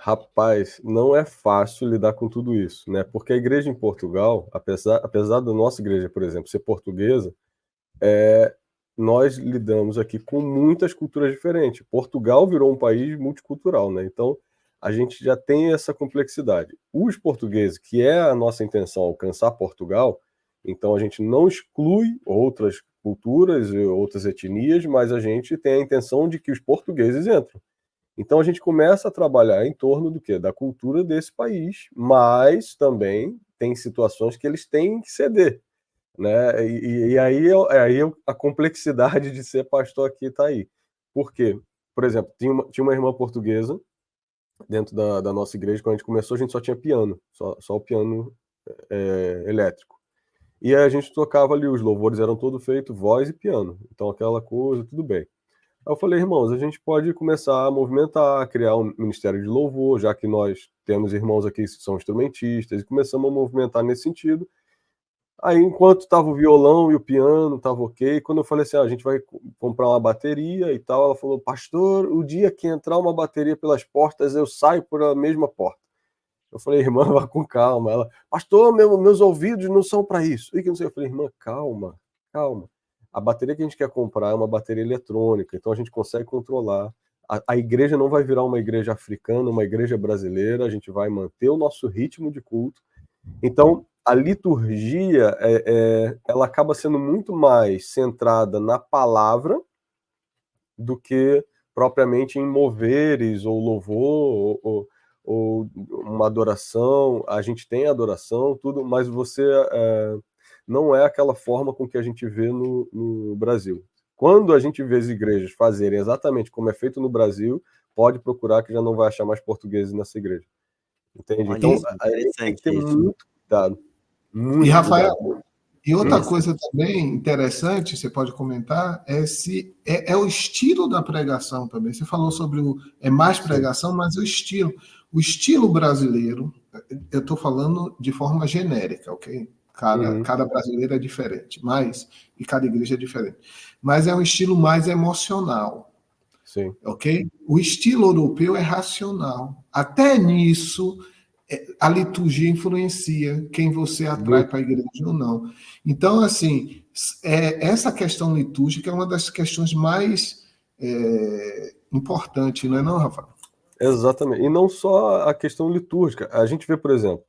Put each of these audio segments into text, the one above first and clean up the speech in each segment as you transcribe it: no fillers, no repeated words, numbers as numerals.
Rapaz, não é fácil lidar com tudo isso, né? Porque a igreja em Portugal, apesar da nossa igreja, por exemplo, ser portuguesa, nós lidamos aqui com muitas culturas diferentes. Portugal virou um país multicultural, né? Então, a gente já tem essa complexidade. Os portugueses, que é a nossa intenção alcançar Portugal, então a gente não exclui outras culturas e outras etnias, mas a gente tem a intenção de que os portugueses entrem. Então a gente começa a trabalhar em torno do quê? Da cultura desse país, mas também tem situações que eles têm que ceder, né? E aí, a complexidade de ser pastor aqui está aí. Por quê? Por exemplo, tinha uma irmã portuguesa dentro da nossa igreja. Quando a gente começou, a gente só tinha piano, só o piano elétrico. E aí a gente tocava ali, os louvores eram todos feitos voz e piano. Então aquela coisa, tudo bem. Aí eu falei, irmãos, a gente pode começar a movimentar, criar um ministério de louvor, já que nós temos irmãos aqui que são instrumentistas, e começamos a movimentar nesse sentido. Aí, enquanto estava o violão e o piano, estava ok. Quando eu falei assim, a gente vai comprar uma bateria e tal, ela falou, pastor, o dia que entrar uma bateria pelas portas, eu saio por a mesma porta. Eu falei, irmã, vá com calma. Ela, pastor, meus ouvidos não são para isso. E que não sei, eu falei, irmã, calma, calma. A bateria que a gente quer comprar é uma bateria eletrônica, então a gente consegue controlar. A igreja não vai virar uma igreja africana, uma igreja brasileira, a gente vai manter o nosso ritmo de culto. Então, a liturgia, ela acaba sendo muito mais centrada na palavra do que propriamente em moveres ou louvor ou uma adoração. A gente tem adoração, tudo, mas você não é aquela forma com que a gente vê no Brasil. Quando a gente vê as igrejas fazerem exatamente como é feito no Brasil, pode procurar que já não vai achar mais portugueses nessa igreja. Entende? Olha Então, só, a gente tem que ter interessante isso. muito cuidado. E, Muito Rafael, cuidado. e outra Hum, coisa também interessante, você pode comentar, é se é o estilo da pregação também. Você falou sobre mais sim. pregação, mas o estilo. O estilo brasileiro, eu estou falando de forma genérica, ok? Uhum, Cada brasileiro é diferente, e cada igreja é diferente. Mas é um estilo mais emocional, sim. ok? O estilo europeu é racional. Até nisso, a liturgia influencia quem você atrai para Muito. a igreja ou não. Então, assim, essa questão litúrgica é uma das questões mais importantes, não é não, Rafael? Exatamente. E não só a questão litúrgica. A gente vê, por exemplo,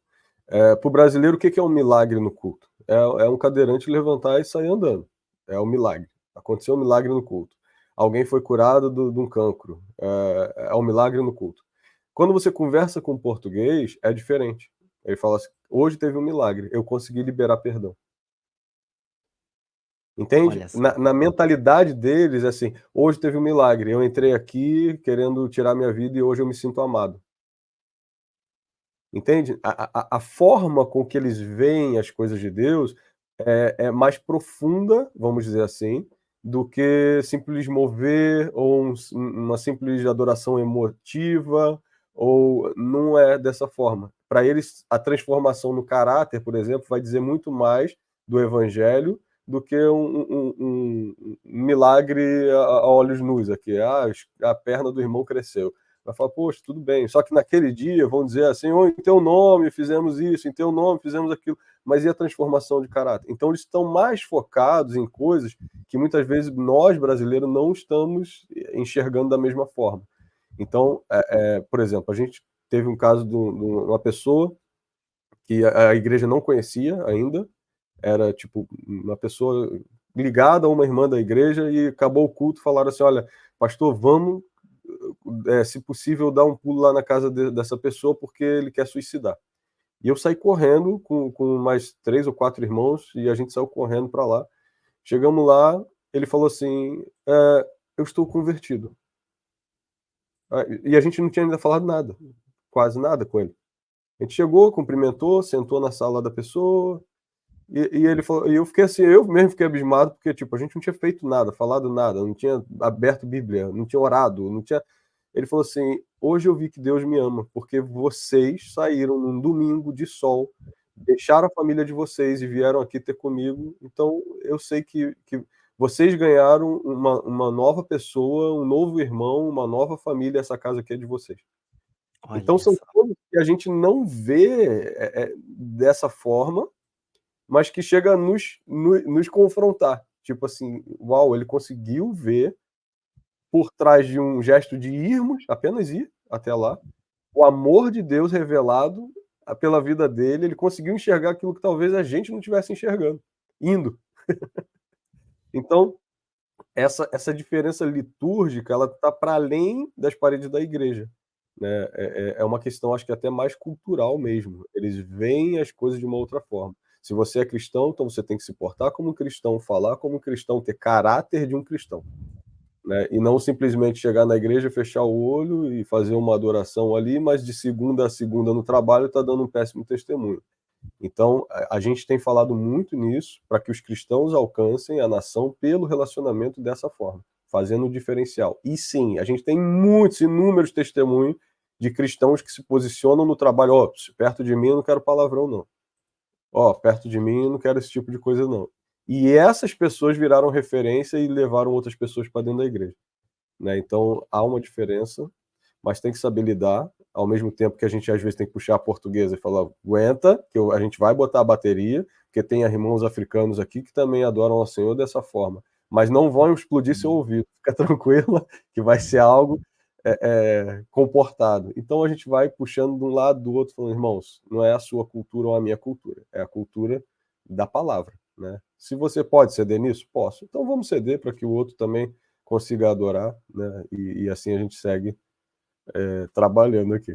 para o brasileiro, o que é um milagre no culto? É um cadeirante levantar e sair andando. É um milagre. Aconteceu um milagre no culto. Alguém foi curado de um cancro. É um milagre no culto. Quando você conversa com o português, é diferente. Ele fala assim: hoje teve um milagre, eu consegui liberar perdão. Entende? Olha só. Na mentalidade deles, é assim: hoje teve um milagre, eu entrei aqui querendo tirar minha vida e hoje eu me sinto amado. Entende? A forma com que eles veem as coisas de Deus é mais profunda, vamos dizer assim, do que simples mover ou uma simples adoração emotiva, ou não é dessa forma. Para eles, a transformação no caráter, por exemplo, vai dizer muito mais do evangelho do que um milagre a olhos nus aqui. A perna do irmão cresceu. Vai falar, poxa, tudo bem. Só que naquele dia vão dizer assim, oh, em teu nome fizemos isso, em teu nome fizemos aquilo. Mas e a transformação de caráter? Então eles estão mais focados em coisas que muitas vezes nós, brasileiros, não estamos enxergando da mesma forma. Então, por exemplo, a gente teve um caso de uma pessoa que a igreja não conhecia ainda, era tipo uma pessoa ligada a uma irmã da igreja e acabou o culto, falaram assim, olha, pastor, vamos se possível, dar um pulo lá na casa dessa pessoa porque ele quer suicidar. E eu saí correndo com mais 3 ou 4 irmãos e a gente saiu correndo para lá. Chegamos lá, ele falou assim: eu estou convertido. E a gente não tinha ainda falado nada, quase nada com ele. A gente chegou, cumprimentou, sentou na sala da pessoa, e ele falou, e eu fiquei assim, eu mesmo fiquei abismado, porque tipo, a gente não tinha feito nada, falado nada, não tinha aberto Bíblia, não tinha orado, não tinha. Ele falou assim: hoje eu vi que Deus me ama, porque vocês saíram num domingo de sol, deixaram a família de vocês e vieram aqui ter comigo. Então eu sei que vocês ganharam uma nova pessoa, um novo irmão, uma nova família, essa casa aqui é de vocês. Então Olha são só. coisas que a gente não vê dessa forma, mas que chega a nos confrontar. Tipo assim, uau, ele conseguiu ver por trás de um gesto de irmos, apenas ir até lá, o amor de Deus revelado pela vida dele, ele conseguiu enxergar aquilo que talvez a gente não estivesse enxergando, indo. Então, essa diferença litúrgica, ela está para além das paredes da igreja, né? É uma questão, acho que até mais cultural mesmo. Eles veem as coisas de uma outra forma. Se você é cristão, então você tem que se portar como um cristão, falar como um cristão, ter caráter de um cristão, né? E não simplesmente chegar na igreja, fechar o olho e fazer uma adoração ali, mas de segunda a segunda no trabalho está dando um péssimo testemunho. Então, a gente tem falado muito nisso para que os cristãos alcancem a nação pelo relacionamento dessa forma, fazendo o diferencial. E sim, a gente tem muitos, inúmeros testemunhos de cristãos que se posicionam no trabalho. Ó, perto de mim eu não quero palavrão, não. Ó, perto de mim eu não quero esse tipo de coisa, não. E essas pessoas viraram referência e levaram outras pessoas para dentro da igreja, né? Então, há uma diferença, mas tem que saber lidar, ao mesmo tempo que a gente às vezes tem que puxar a portuguesa e falar, aguenta, que a gente vai botar a bateria, porque tem irmãos africanos aqui que também adoram ao Senhor dessa forma, mas não vão explodir seu ouvido, fica tranquila, que vai ser algo comportado. Então a gente vai puxando de um lado do outro, falando, irmãos, não é a sua cultura ou a minha cultura, é a cultura da palavra, né? Se você pode ceder nisso, posso. Então vamos ceder para que o outro também consiga adorar, né? E assim a gente segue trabalhando aqui.